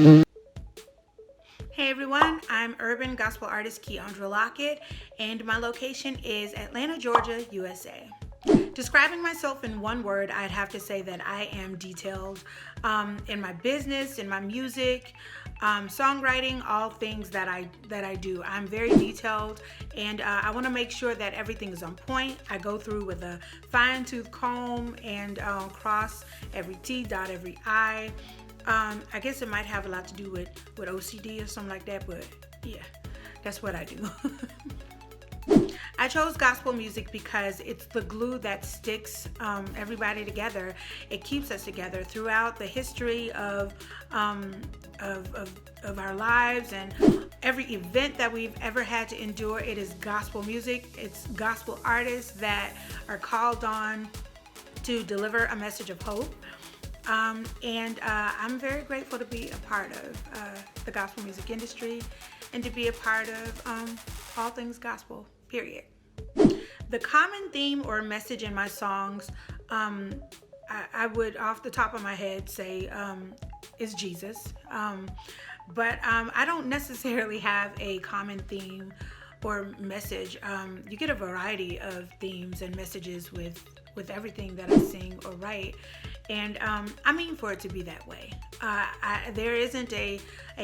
Hey everyone, I'm urban gospel artist Keyondra Lockett, and my location is Atlanta, Georgia, USA. Describing myself in one word, I'd have to say that I am detailed in my business, in my music, songwriting, all things that I do. I'm very detailed, and I want to make sure that everything is on point. I go through with a fine-tooth comb and cross every T, dot every I. I guess it might have a lot to do with OCD or something like that, but yeah, that's what I do. I chose gospel music because it's the glue that sticks everybody together. It keeps us together throughout the history of our lives, and every event that we've ever had to endure. It is gospel music. It's gospel artists that are called on to deliver a message of hope. I'm very grateful to be a part of the gospel music industry and to be a part of all things gospel, period. The common theme or message in my songs, I would off the top of my head say is Jesus. But I don't necessarily have a common theme or message. You get a variety of themes and messages with everything that I sing or write. And I mean for it to be that way. There isn't a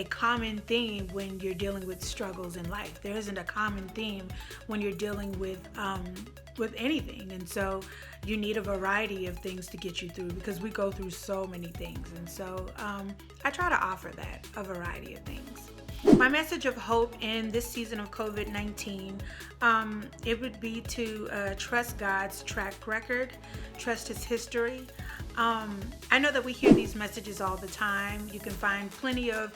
common theme when you're dealing with struggles in life. There isn't a common theme when you're dealing with anything. And so you need a variety of things to get you through, because we go through so many things. And so I try to offer that, a variety of things. My message of hope in this season of COVID-19, it would be to trust God's track record, trust His history. I know that we hear these messages all the time. You can find plenty of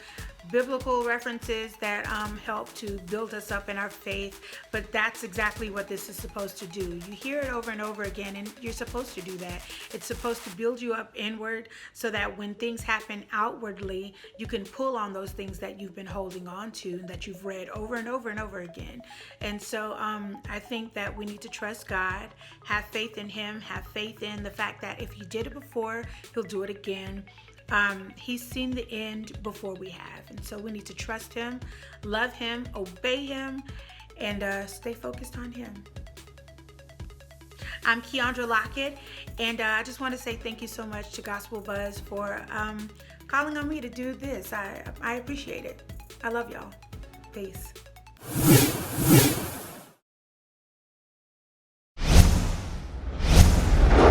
biblical references that help to build us up in our faith, but that's exactly what this is supposed to do. You hear it over and over again, and you're supposed to do that. It's supposed to build you up inward so that when things happen outwardly, you can pull on those things that you've been holding on to and that you've read over and over and over again. And so I think that we need to trust God, have faith in Him, have faith in the fact that if He did it before, He'll do it again. He's seen the end before we have. And so we need to trust Him, love Him, obey Him, and stay focused on Him. I'm Keyondra Lockett, and I just want to say thank you so much to Gospel Buzz for calling on me to do this. I appreciate it. I love y'all. Peace.